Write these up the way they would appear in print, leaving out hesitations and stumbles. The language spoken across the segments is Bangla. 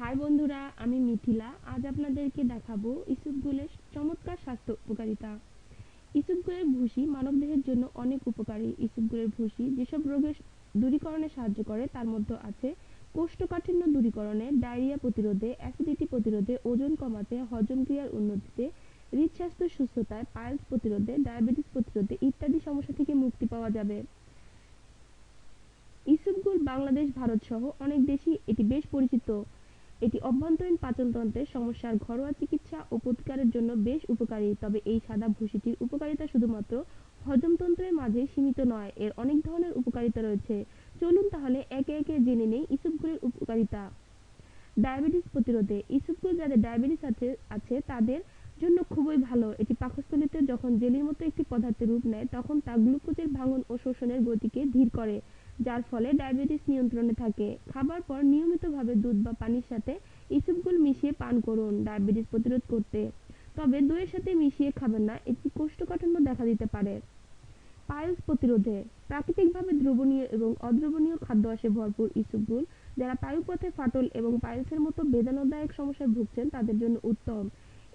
হাই বন্ধুরা, আমি মিথিলা। আজ আপনাদেরকে দেখাবো ইসবগুলের চমৎকার স্বাস্থ্য উপকারিতা। ইসবগুলের ভুসি মানবদেহের জন্য অনেক উপকারী। ইসবগুলের ভুসি যেসব রোগের দূরীকরণে সাহায্য করে তার মধ্যে আছে কোষ্ঠকাঠিন্য দূরীকরণে, ডায়রিয়া প্রতিরোধে, অ্যাসিডিটি প্রতিরোধে, ওজন কমাতে, হজম ক্রিয়ার উন্নতিতে, হৃদস্বাস্থ্য সুস্থতায়, পাইলস প্রতিরোধে, ডায়াবেটিস প্রতিরোধে ইত্যাদি সমস্যা থেকে মুক্তি পাওয়া যাবে। ইসবগুল বাংলাদেশ, ভারত সহ অনেক দেশেই এটি বেশ পরিচিত। এটি অভ্যন্তরীণ পাচনতন্ত্রের সমস্যার ঘরোয়া চিকিৎসা ও প্রতিকারের জন্য বেশ উপকারী। তবে এই সাদা ভুসিটির উপকারিতা শুধুমাত্র হজমতন্ত্রের মাঝে সীমিত নয়, এর অনেক ধরনের উপকারিতা রয়েছে। চলুন তাহলে একে একে জেনে নেই ইসবগুলের উপকারিতা। ডায়াবেটিস প্রতিরোধে, ইসবগুল যাদের ডায়াবেটিস আছে তাদের জন্য খুবই ভালো। এটি পাকস্থলীতে যখন জেলির মতো একটি পদার্থের রূপ নেয় তখন তা গ্লুকোজের ভাঙন ও শোষণের গতিকে ধীর করে, যার ফলে ডায়াবেটিস নিয়ন্ত্রণে থাকে। খাবার পর নিয়মিতভাবে দুধ বা পানির সাথে ইসবগুল মিশিয়ে পান করুন ডায়াবেটিস প্রতিরোধ করতে। তবে দইয়ের সাথে মিশিয়ে খাবেন না, এটি কোষ্ঠকাঠিন্য দেখা দিতে পারে। পাইলস প্রতিরোধে, প্রাকৃতিকভাবে দ্রবণীয় এবং অদ্রবণীয় খাদ্য আসে ভরপুর ইসবগুল যারা পায়ুপথে ফাটল এবং পাইলসের মতো বেদনাদায়ক সমস্যায় ভুগছেন তাদের জন্য উত্তম।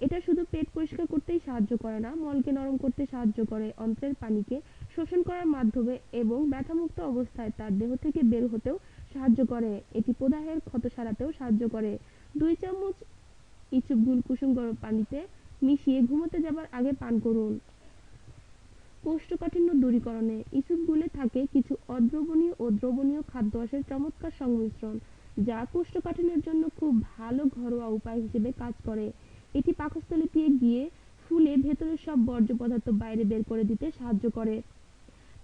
এটা শুধু পেট পরিষ্কার করতেই সাহায্য করে না, মলকে নরম করতে সাহায্য করে, অন্ত্রের পানিকে শোষণ করার মাধ্যমে এবং ব্যথামুক্ত অবস্থায় তার দেহ থেকে বের হতেও সাহায্য করে। এটি প্রদাহের ক্ষত সারাতেও সাহায্য করে। 2 চামচ ইসবগুল কুসুম গরম পানিতে মিশিয়ে ঘুমোতে যাবার আগে পান করুন। কোষ্ঠকাঠিন্য দূরীকরণে, ইসবগুলে থাকে কিছু অদ্রবণীয় ও দ্রবণীয় খাদ্য রসের চমৎকার সংমিশ্রণ যা কোষ্ঠকাঠিন্যের জন্য খুব ভালো ঘরোয়া উপায় হিসেবে কাজ করে। এটি পাকস্থলীতে গিয়ে ফুলে ভেতরের সব বর্জ্য পদার্থ বাইরে বের করে দিতে সাহায্য করে।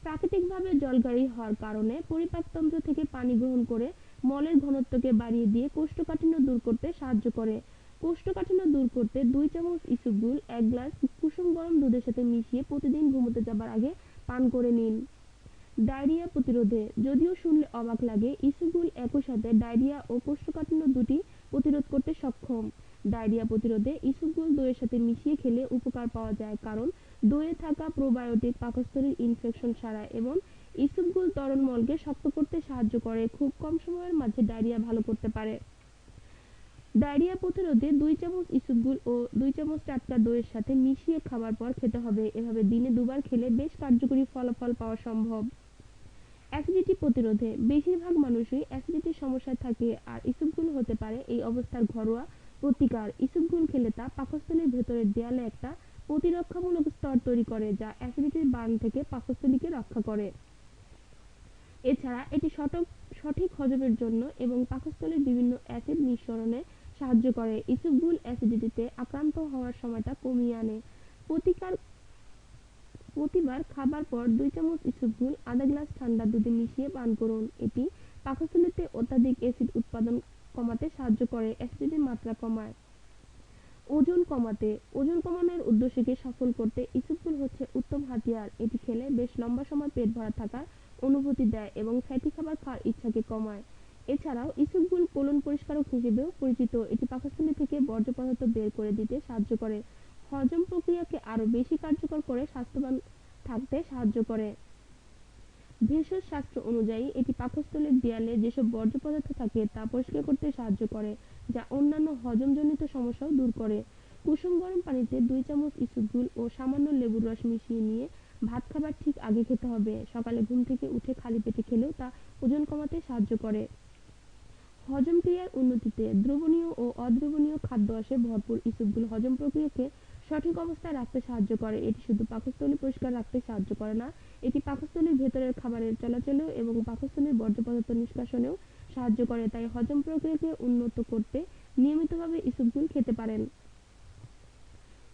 প্রাকৃতিকভাবে জলগাড়ি হওয়ার কারণে পরিপাকতন্ত্র থেকে পানি গ্রহণ করে মলের ঘনত্বকে বাড়িয়ে দিয়ে কোষ্ঠকাঠিন্য দূর করতে সাহায্য করে। কোষ্ঠকাঠিন্য দূর করতে 2 চামচ ইসবগুল 1 গ্লাস কুসুম গরম দুধের সাথে মিশিয়ে প্রতিদিন ঘুমোতে যাবার আগে পান করে নিন। ডায়রিয়া প্রতিরোধে, যদিও শুনলে অবাক লাগে, ইসবগুল একই সাথে ডায়রিয়া ও কোষ্ঠকাঠিন্য দুটি প্রতিরোধ করতে সক্ষম। ডায়রিয়া প্রতিরোধে ইসবগুল দইয়ের সাথে মিশিয়ে খেলে উপকার পাওয়া যায়, কারণ দইয়ে থাকা প্রোবায়োটিক পাকস্থলীর ইনফেকশন সারায় এবং ইসবগুল তরল মলকে শক্ত করতে সাহায্য করে। খুব কম সময়ের মাঝে ডায়রিয়া ভালো করতে পারে। ডায়রিয়া প্রতিরোধে 2 চামচ ইসবগুল ও 2 চামচ টাটকা দইয়ের সাথে মিশিয়ে খাবার পর খেতে হবে। এভাবে দিনে দুবার খেলে বেশ কার্যকরী ফলাফল পাওয়া সম্ভব। অ্যাসিডিটি প্রতিরোধে, বেশিরভাগ মানুষই অ্যাসিডিটির সমস্যায় থাকে আর ইসবগুল হতে পারে এই অবস্থার ঘরোয়া প্রতিকার। ইসবগুল খেলে তা পাকস্থলীর ভেতরের দেয়ালে একটা প্রতিরক্ষামূলক স্তর তৈরি করে যা অ্যাসিডিটির বার্ন থেকে পাকস্থলীকে রক্ষা করে। এছাড়া এটি সঠিক হজমের জন্য এবং পাকস্থলীর বিভিন্ন অ্যাসিড নিঃসরণে সাহায্য করে। ইসবগুল অ্যাসিডিটিতে আক্রান্ত হওয়ার সময়টা কমিয়ে আনে। প্রতিকার, প্রতিবার খাবার পর 2 চামচ ইসবগুল আধা গ্লাস ঠান্ডা দুধে মিশিয়ে পান করুন। এটি পাকস্থলীতে অত্যাধিক অ্যাসিড উৎপাদন কমাতে সাহায্য করে, অ্যাসিডিটির মাত্রা কমায়। ওজন কমাতে, ওজন কমানোর উদ্দেশ্যকে সফল করতে ইসবগুল হচ্ছে উত্তম হাতিয়ার। এটি খেলে বেশ লম্বা সময় পেট ভরা থাকার অনুভূতি দেয় এবং ফ্যাটি খাবার খাওয়ার ইচ্ছাকে কমায়। এছাড়াও ইসবগুল কোলন পরিষ্কারক হিসেবেও পরিচিত। এটি পাকস্থলী থেকে বর্জ্য পদার্থ বের করে দিতে সাহায্য করে, হজম প্রক্রিয়াকে আরও বেশি কার্যকর করে, স্বাস্থ্যবান থাকতে সাহায্য করে। ভেষজ শাস্ত্র অনুযায়ী এটি পাকস্থলীর দেয়ালে যেসব বর্জ্য পদার্থ থাকে তা পরিষ্কার করতে সাহায্য করে, যা অন্যান্য হজমজনিত সমস্যাও দূর করে। কুসুম গরম পানিতে 2 চামচ ইসবগুল ও সামান্য লেবুর রস মিশিয়ে নিয়ে ভাত খাবার ঠিক আগে খেতে হবে। সকালে ঘুম থেকে উঠে খালি পেটে খেলেও তা ওজন কমাতে সাহায্য করে। হজম ক্রিয়ার উন্নতিতে, দ্রবণীয় ও অদ্রবণীয় খাদ্য আসে ভরপুর ইসবগুল হজম প্রক্রিয়াকে সঠিক অবস্থায় রাখতে সাহায্য করে। এটি শুধু পাকস্থলী পরিষ্কার রাখতে সাহায্য করে না, এটি পাকস্থলীর ভেতরের খাবারের চলাচলেও এবং পাকস্থলীর বর্জ্য পদার্থ নিষ্কাশনেও সাহায্য করে। তাই হজম প্রক্রিয়াকে উন্নত করতে নিয়মিতভাবে ইসবগুল খেতে পারেন।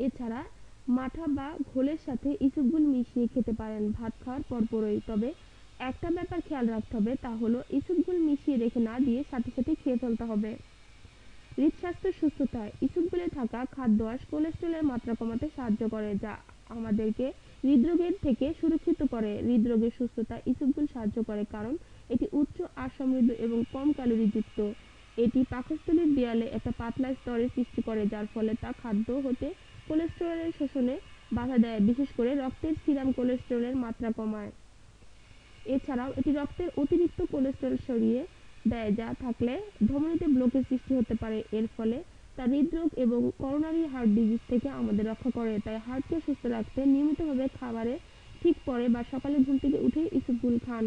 এছাড়া মাঠা বা ঘোলের সাথে ইসবগুল মিশিয়ে খেতে পারেন ভাত খাওয়ার পরপরই। তবে একটা ব্যাপার খেয়াল রাখতে হবে, তা হলো ইসবগুল মিশিয়ে রেখে না দিয়ে সাথে সাথে খেয়ে ফেলতে হবে। হৃদস্বাস্থ্য সুস্থতায়, ইসবগুলে থাকা খাদ্যাঁশ কোলেস্টেরলের মাত্রা কমাতে সাহায্য করে, যা আমাদেরকে হৃদরোগের থেকে সুরক্ষিত করে। হৃদরোগের সুস্থতায় ইসবগুল সাহায্য করে কারণ এটি উচ্চ আঁশ সমৃদ্ধ এবং কম ক্যালোরিযুক্ত। এটি পাকস্থলীর দেয়ালে একটা পাতলা স্তরের সৃষ্টি করে, যার ফলে তা খাদ্য হতে কোলেস্টেরলের শোষণে বাধা দেয়, বিশেষ করে রক্তের সিরাম কোলেস্টেরলের মাত্রা কমায়। এছাড়াও এটি রক্তের অতিরিক্ত কোলেস্টেরল সরিয়ে দেয়, যা থাকলে ধমনীতে ব্লকের সৃষ্টি হতে পারে। এর ফলে তা হৃদরোগ এবং করোনারি হার্ট ডিজিজ থেকে আমাদের রক্ষা করে। তাই হার্টকে সুস্থ রাখতে নিয়মিতভাবে খাবারে ঠিক পরে বা সকালে ঘুম থেকে উঠেই ইসবগুল খান।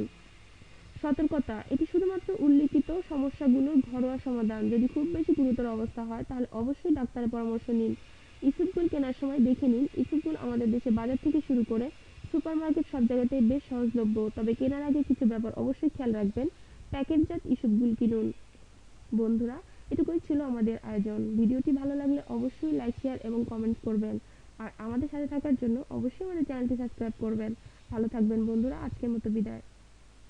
সতর্কতা: এটি শুধুমাত্র উল্লিখিত সমস্যাগুলোর ঘরোয়া সমাধান। যদি খুব বেশি গুরুতর অবস্থা হয় তাহলে অবশ্যই ডাক্তারের পরামর্শ নিন। ইসবগুল কেনার সময় দেখে নিন। ইসবগুল আমাদের দেশে বাজার থেকে শুরু করে সুপারমার্কেট সব জায়গাতেই বেশ সহজলভ্য। তবে কেনার আগে কিছু ব্যাপার অবশ্যই খেয়াল রাখবেন। প্যাকেটজাত ইসবগুল কিনুন। বন্ধুরা, এটুকুই ছিল আমাদের আয়োজন। ভিডিওটি ভালো লাগলে অবশ্যই লাইক, শেয়ার এবং কমেন্ট করবেন। আর আমাদের সাথে থাকার জন্য অবশ্যই আমাদের চ্যানেলটি সাবস্ক্রাইব করবেন। ভালো থাকবেন বন্ধুরা, আজকের মতো বিদায়।